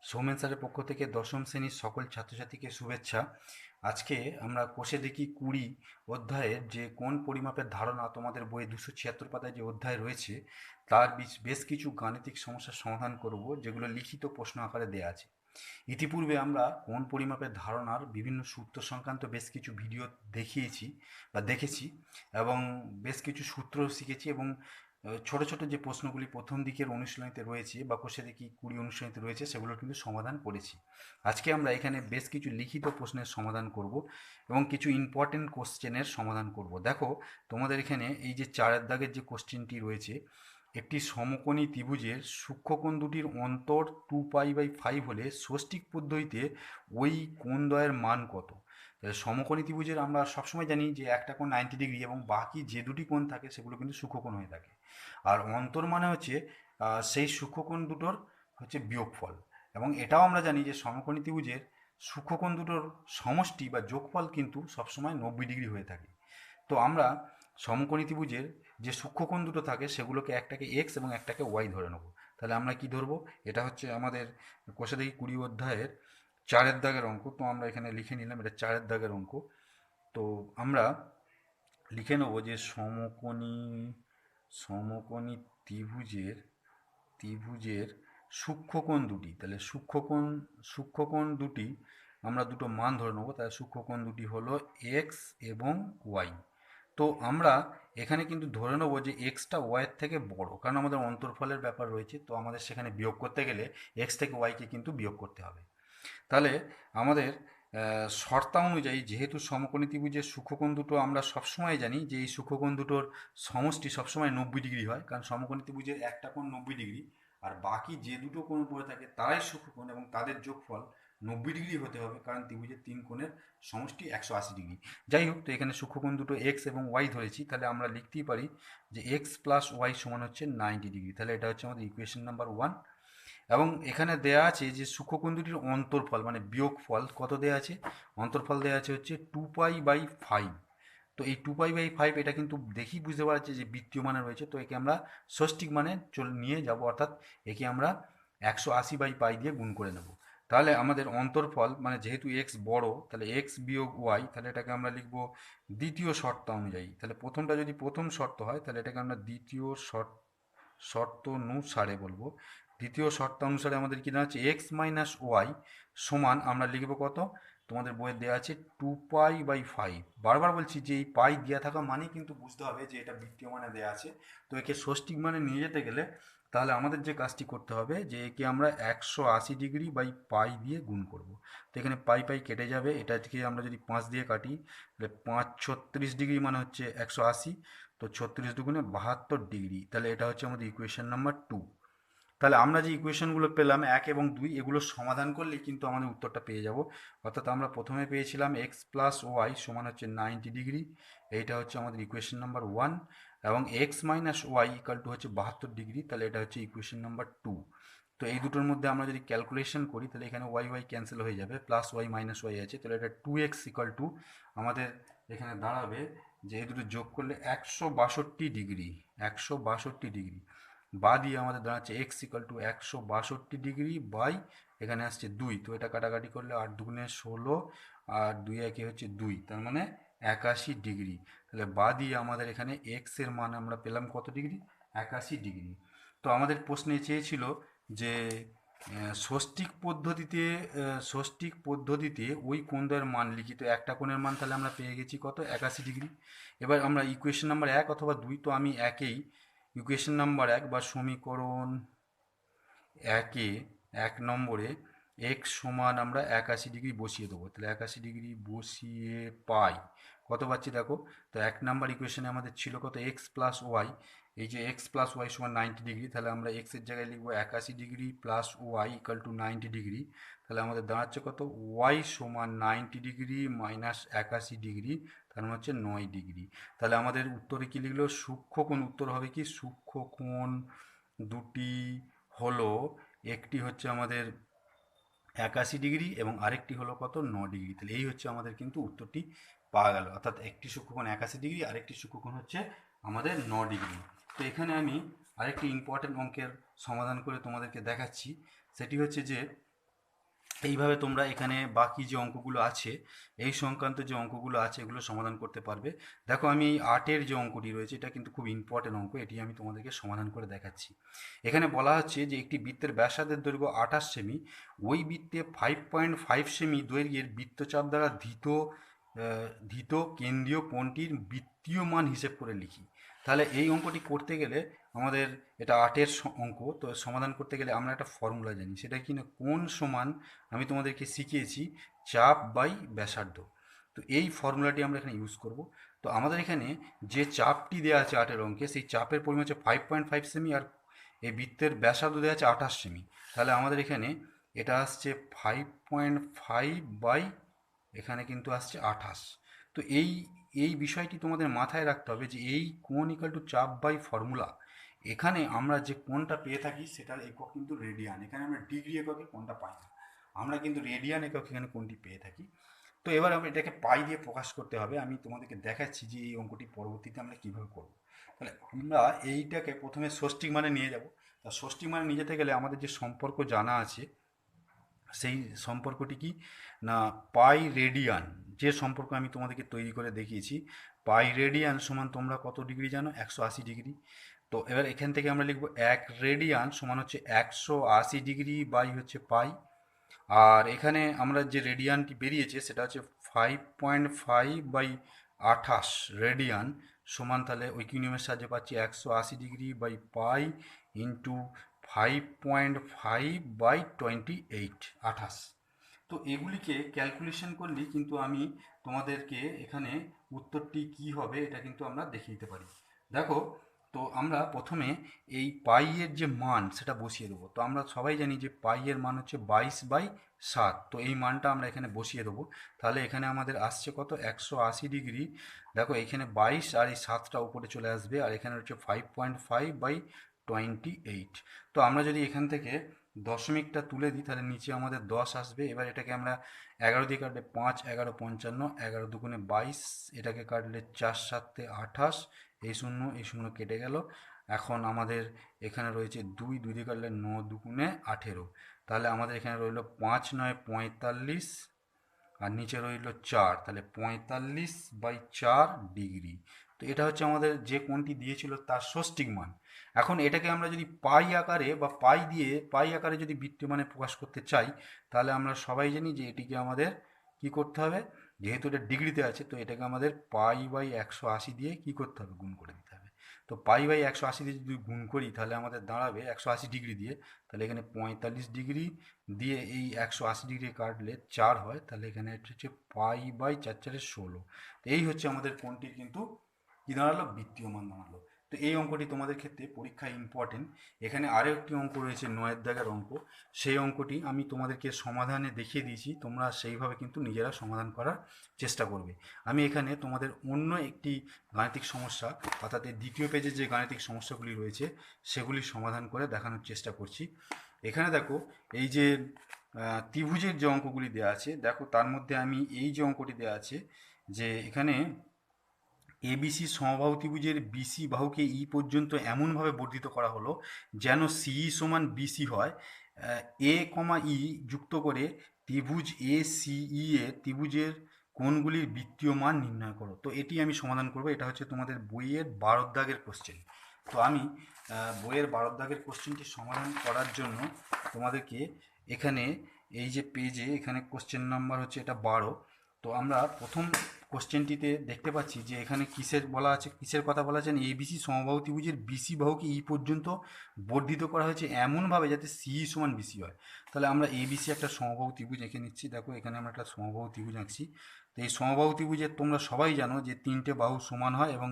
সৌমেন স্যারের পক্ষ থেকে দশম শ্রেণীর সকল ছাত্রছাত্রীকে শুভেচ্ছা। আজকে আমরা কোষে দেখি 20 অধ্যায়ের যে কোণ পরিমাপের ধারণা তোমাদের বইয়ে 276 পাতায় যে অধ্যায় রয়েছে তার বেশ কিছু গাণিতিক সমস্যার সমাধান করব, যেগুলো লিখিত প্রশ্ন আকারে দেয়া আছে। ইতিপূর্বে আমরা কোণ পরিমাপের ধারণার বিভিন্ন সূত্র সংক্রান্ত বেশ কিছু ভিডিও দেখিয়েছি বা দেখেছি, এবং বেশ কিছু সূত্র শিখেছি, এবং ছোট ছোট যে প্রশ্নগুলি প্রথম দিকের অনুশীলনীতে রয়েছে বা কোষে দেখি 20 অনুশীলনীতে রয়েছে সেগুলো কিন্তু সমাধান করেছি। আজকে আমরা এখানে বেশ কিছু লিখিত প্রশ্নের সমাধান করব এবং কিছু ইম্পর্টেন্ট কোশ্চেনের সমাধান করব। দেখো, তোমাদের এখানে এই যে 4 দাগের যে কোশ্চেনটি রয়েছে, একটি সমকোণী ত্রিভুজের সূক্ষ্মকোণ দুটির অন্তর 2π/5 হলে ষষ্ঠিক পদ্ধতিতে ওই কোণদ্বয়ের মান কত? তাহলে সমকোণী ত্রিভুজের আমরা সবসময় জানি যে একটা কোণ 90 ডিগ্রি এবং বাকি যে দুটি কোণ থাকে সেগুলো কিন্তু সূক্ষ্মকোণ হয়ে থাকে। আর অন্তর মানে হচ্ছে সেই সূক্ষ্মকোণ দুটোর হচ্ছে বিয়োগফল। এবং এটাও আমরা জানি যে সমকোণী ত্রিভুজের সূক্ষ্মকোণ দুটোর সমষ্টি বা যোগফল কিন্তু সবসময় 90 ডিগ্রি হয়ে থাকে। তো আমরা সমকোণী ত্রিভুজের যে সূক্ষ্মকোণ দুটো থাকে সেগুলোকে একটাকে এক্স এবং একটাকে ওয়াই ধরে নেব। তাহলে আমরা কি ধরবো? এটা হচ্ছে আমাদের কোষে দেখি 20 অধ্যায়ের 4 দাগের অঙ্ক। তো আমরা এখানে লিখে নিলাম এটা 4 দাগের অঙ্ক। তো আমরা লিখে নেব যে সমকোণী ত্রিভুজের ত্রিভুজের সূক্ষ্মকোণ দুটি। তাহলে সূক্ষ্মকোণ দুটি আমরা দুটো মান ধরে নেবো। তাহলে সূক্ষ্মকোণ দুটি হলো এক্স এবং ওয়াই। তো আমরা এখানে কিন্তু ধরে নেবো যে এক্সটা ওয়াইয়ের থেকে বড়, কারণ আমাদের অন্তর্ফলের ব্যাপার রয়েছে। তো আমাদের সেখানে বিয়োগ করতে গেলে এক্স থেকে ওয়াইকে কিন্তু বিয়োগ করতে হবে। তাহলে আমাদের শর্তানুযায়ী, যেহেতু সমকোণী ত্রিভুজের সূক্ষ্মকোণ দুটো আমরা সবসময় জানি যে এই সূক্ষ্মকোণ দুটোর সমষ্টি সবসময় 90 ডিগ্রি হয়, কারণ সমকোণী ত্রিভুজের একটা কোণ 90 ডিগ্রি, আর বাকি যে দুটো কোণ পড়ে থাকে তারাই সূক্ষ্মকোণ এবং তাদের যোগফল 90 ডিগ্রি হতে হবে, কারণ ত্রিভুজের তিন কোণের সমষ্টি 180 ডিগ্রি। যাই হোক, তো এখানে সূক্ষ্মকোণ দুটো এক্স এবং ওয়াই ধরেছি, তাহলে আমরা লিখতেই পারি যে এক্স প্লাস ওয়াই সমান হচ্ছে 90 ডিগ্রি। তাহলে এটা হচ্ছে আমাদের ইকুয়েশন নাম্বার 1। এবং এখানে দেয়া আছে যে সূক্ষ্মকোণ দুটির অন্তরফল মানে বিয়োগফল কত দেয়া আছে? অন্তরফল দেয়া আছে হচ্ছে 2π/5। তো এই 2π/5 এটা কিন্তু দেখেই বুঝতে পারছি যে বৃত্তীয় মানে রয়েছে, তো একে আমরা ষষ্ঠিক মানে নিয়ে যাব, অর্থাৎ একে আমরা 180/π দিয়ে গুণ করে নেব। তাহলে আমাদের অন্তরফল মানে যেহেতু এক্স বড়, তাহলে এক্স বিয়োগ ওয়াই, তাহলে এটাকে আমরা লিখব দ্বিতীয় শর্ত অনুযায়ী। তাহলে প্রথমটা যদি প্রথম শর্ত হয় তাহলে এটাকে আমরা দ্বিতীয় শর্ত অনুসারে বলবো। দ্বিতীয় শর্ত অনুসারে আমাদের কি দাঁড়াচ্ছে? এক্স মাইনাস ওয়াই সমান আমরা লিখবো কত? তোমাদের বইয়ে দেওয়া আছে 2π/5। বারবার বলছি যে এই পাই দেওয়া থাকা মানেই কিন্তু বুঝতে হবে যে এটা বৃত্তীয় মানে দেওয়া আছে। তো একে ষষ্ঠিক মানে নিয়ে যেতে গেলে তাহলে আমাদের যে কাজটি করতে হবে যে একে আমরা 180 ডিগ্রি/পাই দিয়ে গুণ করব। তো এখানে পাই পাই কেটে যাবে, এটাকে আমরা যদি 5 দিয়ে কাটি তাহলে 5 36 ডিগ্রি মানে হচ্ছে 180। তো 36 দুগুণে 72 ডিগ্রি। তাহলে এটা হচ্ছে আমাদের ইকুয়েশন নাম্বার 2। তাহলে আমরা যে ইকুয়েশনগুলো পেলাম 1 এবং 2, এগুলো সমাধান করলেই কিন্তু আমাদের উত্তরটা পেয়ে যাব। অর্থাৎ আমরা প্রথমে পেয়েছিলাম এক্স প্লাস ওয়াই সমান হচ্ছে 90 ডিগ্রি, এইটা হচ্ছে আমাদের ইকুয়েশন নাম্বার 1। এবং X minus Y equal to হচ্ছে 72 ডিগ্রি, তাহলে এটা হচ্ছে ইকুয়েশন নাম্বার 2। তো এই দুটোর মধ্যে আমরা যদি ক্যালকুলেশন করি তাহলে এখানে ওয়াই ওয়াই ক্যান্সেল হয়ে যাবে, প্লাস ওয়াই মাইনাস ওয়াই আছে, তাহলে এটা 2x ইকাল টু আমাদের এখানে দাঁড়াবে যে এই দুটো যোগ করলে 162 ডিগ্রি। 162 ডিগ্রি বা দিয়ে আমাদের দাঁড়াচ্ছে X equal to 162 degree by এখানে আসছে 2। তো এটা কাটাকাটি করলে 8 দুগুণে 16 আর 2 একে হচ্ছে 2, তার মানে 81 ডিগ্রি। তাহলে বা দিয়ে আমাদের এখানে এক্স এর মান আমরা পেলাম কত ডিগ্রি? 81 ডিগ্রি। তো আমাদের প্রশ্নে চেয়েছিল যে ষষ্ঠিক পদ্ধতিতে ওই কোণদ্বয়ের মান লিখি। তো একটা কোণের মান তাহলে আমরা পেয়ে গেছি কত? 81 ডিগ্রি। এবার আমরা ইকুয়েশন নাম্বার 1 অথবা 2, তো আমি একেই ইকুয়েশন নাম্বার 1 বা সমীকরণ একে 1 নম্বরে এক্স সমান আমরা 81 ডিগ্রি বসিয়ে দেবো। তাহলে 81 ডিগ্রি বসিয়ে পাই কত পাচ্ছি দেখো। তো 1 নম্বর ইকুয়েশনে আমাদের ছিল কত? X plus Y. এই যে এক্স প্লাস ওয়াই সমান 90 ডিগ্রি, তাহলে আমরা এক্স এর জায়গায় লিখবো 81 degree plus Y equal to 90 degree. তাহলে আমাদের দাঁড়াচ্ছে কত? ওয়াই সমান 90 ডিগ্রি মাইনাস 81 ডিগ্রি, তার মানে হচ্ছে 9 ডিগ্রি। তাহলে আমাদের উত্তরে কি লিখলো? সূক্ষ্মকোণ উত্তর হবে কি? সূক্ষ্মকোণ দুটি হলো, একটি হচ্ছে আমাদের 81 ডিগ্রি এবং আরেকটি হলো কত? 9 ডিগ্রি। তাহলে এই হচ্ছে আমাদের কিন্তু উত্তরটি পাওয়া গেল, অর্থাৎ একটি সূক্ষ্মকোণ 81 ডিগ্রি, আরেকটি সূক্ষ্মকোণ হচ্ছে আমাদের 9 ডিগ্রি। তো এখানে আমি আরেকটি ইম্পর্টেন্ট অঙ্কের সমাধান করে তোমাদেরকে দেখাচ্ছি। সেটি হচ্ছে যে এইভাবে তোমরা এখানে বাকি যে অঙ্কগুলো আছে এই সংক্রান্ত যে অঙ্কগুলো আছে এগুলো সমাধান করতে পারবে। দেখো আমি এই 8-এর যে অঙ্কটি রয়েছে এটা কিন্তু খুব ইম্পর্টেন্ট অঙ্ক, এটি আমি তোমাদেরকে সমাধান করে দেখাচ্ছি। এখানে বলা হচ্ছে যে একটি বৃত্তের ব্যাসার্ধের দৈর্ঘ্য 28 সেমি, ওই বৃত্তে 5.5 সেমি দৈর্ঘ্যের বৃত্তচাপ দ্বারা ধৃত কেন্দ্রীয় কোণটির বৃত্তীয় মান হিসেব করে লিখি। তাহলে এই অঙ্কটি করতে গেলে আমাদের, এটা 8-এর অঙ্ক, তো সমাধান করতে গেলে আমরা একটা ফর্মুলা জানি, সেটা কি না, কোণ সমান, আমি তোমাদেরকে শিখিয়েছি, চাপ বাই ব্যাসার্ধ। তো এই ফর্মুলাটি আমরা এখানে ইউজ করব। তো আমাদের এখানে যে চাপটি দেওয়া আছে 8-এর অঙ্কে, সেই চাপের পরিমাণ হচ্ছে 5.5 সেমি, আর এই বৃত্তের ব্যাসার্ধ দেওয়া আছে 28 সেমি। তাহলে আমাদের এখানে এটা আসছে 5.5 বাই, এখানে কিন্তু আসছে 28। তো এই এই বিষয়টি তোমাদের মাথায় রাখতে হবে যে এই কোণ ইকাল টু চাপ বাই ফর্মুলা, এখানে আমরা যে কোণটা পেয়ে থাকি সেটার একক কিন্তু রেডিয়ান, এখানে আমরা ডিগ্রি এককে কোণটা পাই না, আমরা কিন্তু রেডিয়ান একক এখানে কোণটি পেয়ে থাকি। তো এবার আমরা এটাকে পাই দিয়ে প্রকাশ করতে হবে, আমি তোমাদেরকে দেখাচ্ছি যে এই অঙ্কটি পরবর্তীতে আমরা কীভাবে করব। তাহলে আমরা এইটাকে প্রথমে ষষ্ঠিক মানে নিয়ে যাব। তা ষষ্ঠিক মানে নিয়ে যেতে গেলে আমাদের যে সম্পর্ক জানা আছে, সেই সম্পর্কটি কি না, পাই রেডিয়ান, যে সম্পর্ক আমি তোমাদেরকে তৈরি করে দেখিয়েছি, পাই রেডিয়ান সমান তোমরা কত ডিগ্রি জানো, 180 ডিগ্রি। তো এবার এখান থেকে আমরা লিখব 1 রেডিয়ান সমান হচ্ছে 180 ডিগ্রি বাই হচ্ছে পাই। আর এখানে আমরা যে রেডিয়ানটি বেরিয়েছে সেটা হচ্ছে 5.5 বাই 28 রেডিয়ান সমান, তাহলে ঐকিক নিয়মের সাহায্যে পাচ্ছি 180 degree by pi into 5.5 by 28। তো এগুলিকে ক্যালকুলেশন করলেই কিন্তু আমি তোমাদেরকে এখানে উত্তরটি কি হবে এটা কিন্তু আমরা দেখিয়ে দিতে পারি। দেখো, তো আমরা প্রথমে এই পাইয়ের যে মান সেটা বসিয়ে দেবো। তো আমরা সবাই জানি যে পাইয়ের মান হচ্ছে 22/7। তো এই মানটা আমরা এখানে বসিয়ে দেবো। তাহলে এখানে আমাদের আসছে কত, 180 ডিগ্রি। দেখো এখানে 22 আর এই 7টা উপরে চলে আসবে, আর এখানে হচ্ছে 5.5/28। তো আমরা যদি এখান থেকে দশমিকটা তুলে দিই তাহলে নিচে আমাদের 10 আসবে। এবার এটাকে আমরা 11 দিয়ে কাটলে 5, 11 55, 11 দুগুণে 22, এটাকে কাটলে 4 7 28, এই শূন্য কেটে গেল। এখন আমাদের এখানে রয়েছে 2, 2 দিয়ে কাটলে 9 দুগুণে 18, তাহলে আমাদের এখানে রইল 5 9 45, আর নিচে রইল 4, তাহলে 45/4 ডিগ্রি। তো এটা হচ্ছে আমাদের যে কোণটি দিয়েছিল তার ষষ্ঠিক মান। এখন এটাকে আমরা যদি পাই আকারে বা পাই আকারে যদি বৃত্তীয় মানে প্রকাশ করতে চাই, তাহলে আমরা সবাই জানি যে এটিকে আমাদের কি করতে হবে, যেহেতু এটা ডিগ্রিতে আছে তো এটাকে আমাদের পাই/180 দিয়ে কি করতে হবে, গুণ করে দিতে হবে। তো পাই/180 দিয়ে যদি গুণ করি তাহলে আমাদের দাঁড়াবে 180 ডিগ্রি দিয়ে, তাহলে এখানে 45 ডিগ্রি দিয়ে এই 180 ডিগ্রি কাটলে 4 হয়, তাহলে এখানে হচ্ছে পাই/4/16। তো এই হচ্ছে আমাদের কোণটির কিন্তু কী দাঁড়ালো, বৃত্তীয় মান দাঁড়ালো। তো এই অঙ্কটি তোমাদের ক্ষেত্রে পরীক্ষায় ইম্পর্টেন্ট। এখানে আরও একটি অঙ্ক রয়েছে 9-এর দাগের অঙ্ক, সেই অঙ্কটি আমি তোমাদেরকে সমাধানে দেখিয়ে দিয়েছি, তোমরা সেইভাবে কিন্তু নিজেরা সমাধান করার চেষ্টা করবে। আমি এখানে তোমাদের অন্য একটি গাণিতিক সমস্যা, অর্থাৎ এই দ্বিতীয় পেজে যে গাণিতিক সমস্যাগুলি রয়েছে সেগুলি সমাধান করে দেখানোর চেষ্টা করছি। এখানে দেখো এই যে ত্রিভুজের যে অঙ্কগুলি দেওয়া আছে, দেখো তার মধ্যে আমি এই যে অঙ্কটি দেওয়া আছে যে এখানে এবিসি সমবাহু ত্রিভুজের বিসি বাহুকে ই পর্যন্ত এমনভাবে বর্ধিত করা হলো যেন সিই সমান বিসি হয়। এ কমা ই যুক্ত করে ত্রিভুজ এ সিই এ ত্রিভুজের কোণগুলির বৃত্তীয় মান নির্ণয় করো। তো এটি আমি সমাধান করব, এটা হচ্ছে তোমাদের বইয়ের 12 দাগের কোশ্চেন। তো আমি বইয়ের 12 দাগের কোশ্চেনটি সমাধান করার জন্য তোমাদেরকে এখানে এই যে পেজে এখানে কোশ্চেন নাম্বার হচ্ছে এটা 12। তো আমরা প্রথম কোশ্চেনটিতে দেখতে পাচ্ছি যে এখানে কিসের বলা আছে, কিসের কথা বলা আছে, এবিসি সমবাহু ত্রিভুজের বিসি বাহুকে ই পর্যন্ত বর্ধিত করা হয়েছে এমনভাবে যাতে সিই সমান বিসি হয়। তাহলে আমরা এবিসি একটা সমবাহু ত্রিভুজ এঁকে নিচ্ছি। দেখো এখানে আমরা একটা সমবাহু ত্রিভুজ আঁকছি। তো এই সমবাহু ত্রিভুজের তোমরা সবাই জানো যে 3টে বাহু সমান হয় এবং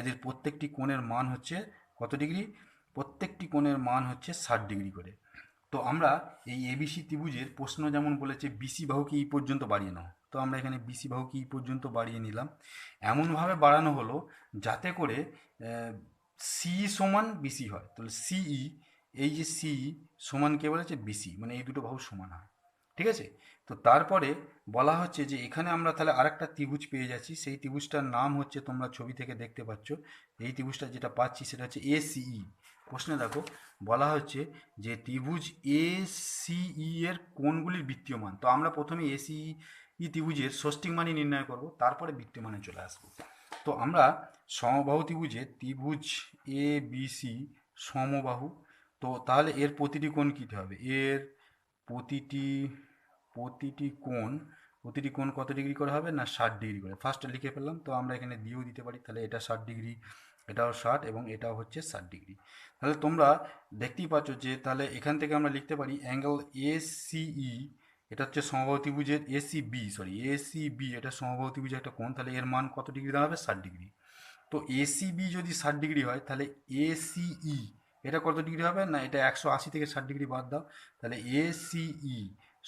এদের প্রত্যেকটি কোণের মান হচ্ছে কত ডিগ্রি, প্রত্যেকটি কোণের মান হচ্ছে 60 ডিগ্রি করে। তো আমরা এই এবিসি ত্রিভুজের প্রশ্ন যেমন বলেছে বিসি বাহুকে ই পর্যন্ত বাড়িয়ে নাও, তো আমরা এখানে বিসি বাহুকে ই পর্যন্ত বাড়িয়ে নিলাম। এমনভাবে বাড়ানো হলো যাতে করে সিই সমান বিসি হয়। তাহলে সিই, এই যে সিই সমান কে বলেছে, বিসি, মানে এই দুটো বাহু সমান হয়। ঠিক আছে। তো তারপরে বলা হচ্ছে যে এখানে আমরা তাহলে আরেকটা ত্রিভুজ পেয়ে যাচ্ছি, সেই ত্রিভুজটার নাম হচ্ছে, তোমরা ছবি থেকে দেখতে পাচ্ছ, এই ত্রিভুজটা যেটা পাচ্ছি সেটা হচ্ছে এসিই। প্রশ্নে দেখো বলা হচ্ছে যে ত্রিভুজ এ সিই এর কোণগুলির বৃত্তীয় মান। তো আমরা প্রথমে এসিই ত্রিভুজের ষষ্ঠিক মানই নির্ণয় করব, তারপরে বৃত্তীয় মানে চলে আসবো। তো আমরা সমবাহু ত্রিভুজে ত্রিভুজ এ বিসি সমবাহু, তো তাহলে এর প্রতিটি কোণ কী হবে, এর প্রতিটি প্রতিটি কোণ প্রতিটি কোণ কত ডিগ্রি করে হবে না 60 ডিগ্রি করে। ফার্স্টে লিখে ফেললাম, তো আমরা এখানে দিয়েও দিতে পারি, তাহলে এটা 60 ডিগ্রি, এটাও 60 এবং এটাও হচ্ছে 60 ডিগ্রি। তাহলে তোমরা দেখতেই পাচ্ছ যে তাহলে এখান থেকে আমরা লিখতে পারি অ্যাঙ্গেল এসিই, এটা হচ্ছে সমবাহু ত্রিভুজের এসিবি, এটা সমবাহু ত্রিভুজের একটা কোণ, তাহলে এর মান কত ডিগ্রি দাঁড়াবে 60 ডিগ্রি। তো এসিবি যদি 60 ডিগ্রি হয় তাহলে এসিই এটা কত ডিগ্রি হবে না, এটা 180 থেকে 60 ডিগ্রি বাদ দাও, তাহলে এসিই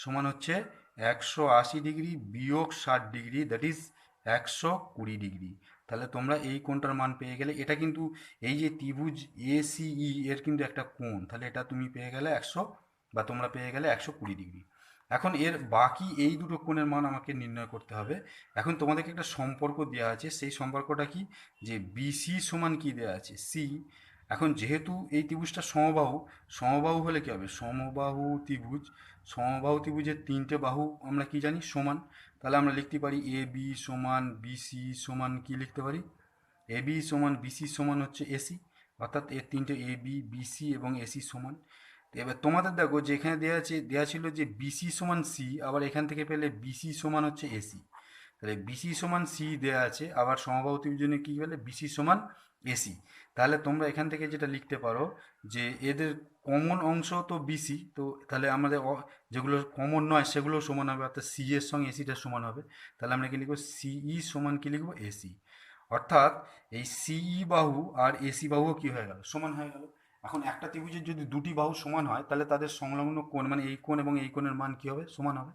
সমান হচ্ছে 180 ডিগ্রি বিয়োগ 60 ডিগ্রি, দ্যাট ইজ 120 ডিগ্রি। তাহলে তোমরা এই কোণটার মান পেয়ে গেলে। এটা কিন্তু এই যে ত্রিভুজ এসিই এর কিন্তু একটা কোণ, তাহলে এটা তুমি পেয়ে গেলে 100, বা তোমরা পেয়ে গেলে 120 ডিগ্রি। এখন এর বাকি এই দুটো কোণের মান আমাকে নির্ণয় করতে হবে। এখন তোমাদেরকে একটা সম্পর্ক দেওয়া আছে, সেই সম্পর্কটা কি, যে বিসি সমান কি দেওয়া আছে সি। এখন যেহেতু এই ত্রিভুজটা সমবাহু, সমবাহু হলে কি হবে, সমবাহু ত্রিভুজের তিনটে বাহু আমরা কি জানি সমান, তাহলে আমরা লিখতে পারি এ বি সমান বিসি সমান কি লিখতে পারি, এ বি সমান বিসি সমান হচ্ছে এসি, অর্থাৎ এর তিনটে এ বি বিসি এবং এসি সমান। তো এবার তোমাদের দেখো যে এখানে দেওয়া ছিল যে বিসি সমান সি, আবার এখান থেকে পেলে বিসি সমান হচ্ছে এসি, তাহলে বিসি সমান সি দেওয়া আছে, আবার সমবাহু ত্রিভুজে কী বলে বিসি সমান এসি। তাহলে তোমরা এখান থেকে যেটা লিখতে পারো যে এদের কমন অংশ তো বিসি, তো তাহলে আমাদের যেগুলো কমন নয় সেগুলো সমান হবে, অর্থাৎ সি এর সঙ্গে এসিটা সমান হবে। তাহলে আমরা কি লিখবো, সিই সমান কি লিখবো এসি, অর্থাৎ এই সিই বাহু আর এসি বাহুও কি হয়ে গেল, সমান হয়ে গেল। এখন একটা ত্রিভুজের যদি দুটি বাহু সমান হয় তাহলে তাদের সংলগ্ন কোণ মানে এই কোণ এবং এই কোণের মান কি হবে, সমান হবে।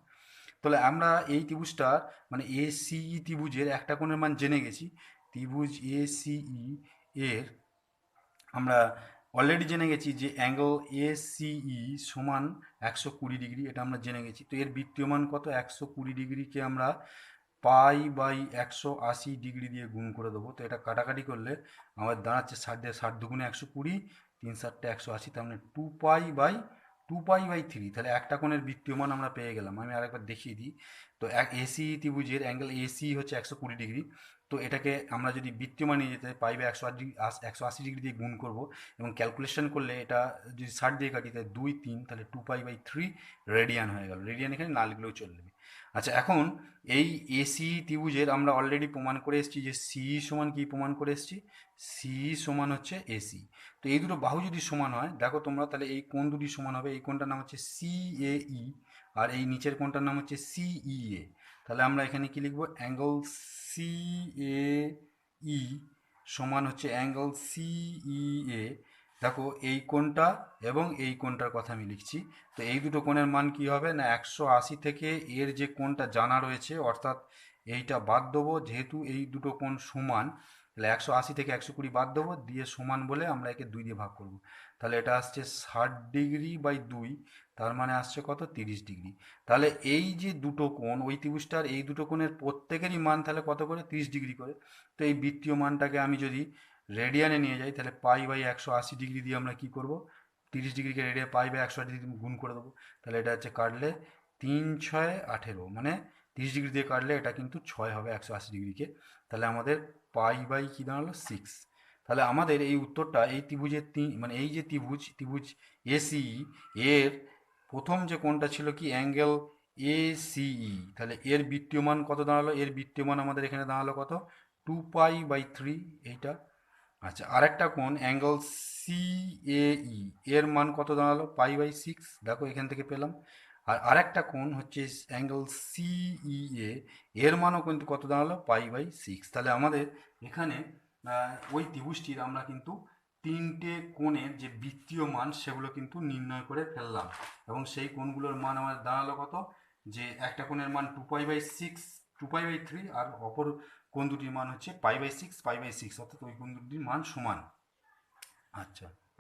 তাহলে আমরা এই ত্রিভুজটার মানে এসিই ত্রিভুজের একটা কোণের মান জেনে গেছি। ত্রিভুজ এসিই এর আমরা অলরেডি জেনে গেছি যে অ্যাঙ্গেল এসিই সমান 120 ডিগ্রি, এটা আমরা জেনে গেছি। তো এর বৃত্তীয় মান কত, 120 ডিগ্রিকে আমরা পাই বাই 180 ডিগ্রি দিয়ে গুণ করে দেবো। তো এটা কাটাকাটি করলে আমাদের দাঁড়াচ্ছে 60 দুগুণে 120, 3 × 7 = 180, তার মানে 2π/3। তাহলে একটা কোণের বৃত্তীয় মান আমরা পেয়ে গেলাম। আমি আরেকবার দেখিয়ে দিই। তো এক এসি ত্রিভুজের অ্যাঙ্গেল এসি হচ্ছে 120 ডিগ্রি, তো এটাকে আমরা যদি বৃত্তীয় মান নিয়ে যেতে পাই বাই 180 ডিগ্রি দিয়ে গুণ করব, এবং ক্যালকুলেশন করলে এটা যদি 60 দিয়ে কাটি তাহলে 2 3, তাহলে 2π/3 রেডিয়ান হয়ে গেল। রেডিয়ান এখানে না লিখলেও চলবে। আচ্ছা, এখন এই এসি ত্রিভুজের আমরা অলরেডি প্রমাণ করে এসেছি যে সি সমান কি প্রমাণ করে এসেছি, সি সমান হচ্ছে এসি। তো এই দুটো বাহু যদি সমান হয় দেখো তোমরা, তাহলে এই কোণ দুটি সমান হবে। এই কোণটার নাম হচ্ছে সিএই, আর এই নিচের কোণটার নাম হচ্ছে সিইএ। তাহলে আমরা এখানে কি লিখবো, অ্যাঙ্গেল সিএই সমান হচ্ছে অ্যাঙ্গেল সিইএ। দেখো এই কোণটা এবং এই কোণটার কথা আমি লিখছি। তো এই দুটো কোণের মান কি হবে না, 180 থেকে এর যে কোণটা জানা রয়েছে অর্থাৎ এইটা বাদ দেবো, যেহেতু এই দুটো কোণ সমান, তাহলে 180 থেকে 120 বাদ দেবো, দিয়ে সমান বলে আমরা একে 2 দিয়ে ভাগ করব। তাহলে এটা আসছে 60 ডিগ্রি/2, তার মানে আসছে কত, 30 ডিগ্রি। তাহলে এই যে দুটো কোণ, ওই ত্রিভুজটার এই দুটো কোণের প্রত্যেকেরই মান তাহলে কত করে, 30 ডিগ্রি করে। তো এই বৃত্তীয় মানটাকে আমি যদি রেডিয়ানে নিয়ে যাই, তাহলে π/180 ডিগ্রি দিয়ে আমরা কি করব, 30 ডিগ্রিকে রেডিয়ান π/180 গুণ করে দেবো। তাহলে এটা হচ্ছে কাটলে 3×6 = 18, মানে 30 ডিগ্রি দিয়ে কাটলে এটা কিন্তু 6 হবে 180 ডিগ্রিকে। তাহলে আমাদের পাই কি দাঁড়ালো 6। তাহলে আমাদের এই উত্তরটা এই ত্রিভুজের মানে এই যে ত্রিভুজ এসিই এর প্রথম যে কোণটা ছিল কি অ্যাঙ্গেল এসিই, তাহলে এর বৃত্তীয় মান কত দাঁড়ালো, এর বৃত্তীয় মান আমাদের এখানে দাঁড়ালো কত, 2π/3 এইটা। আচ্ছা, আরেকটা কোণ অ্যাঙ্গেল সিএই এর মান কত দাঁড়ালো, π/6, দেখো এখান থেকে পেলাম। আর আরেকটা কোণ হচ্ছে অ্যাঙ্গেল সিইএ, এর মানও কিন্তু কত দাঁড়ালো, π/6। তাহলে আমাদের এখানে ওই ত্রিভুজটির আমরা কিন্তু তিনটে কোণের যে বৃত্তীয় মান সেগুলো কিন্তু নির্ণয় করে ফেললাম, এবং সেই কোণগুলোর মান আমাদের দাঁড়ালো কত, যে একটা কোণের মান 2π/3, আর অপর কোণ দুটির মান হচ্ছে π/6, অর্থাৎ ওই কোণ দুটির মান সমান। আচ্ছা।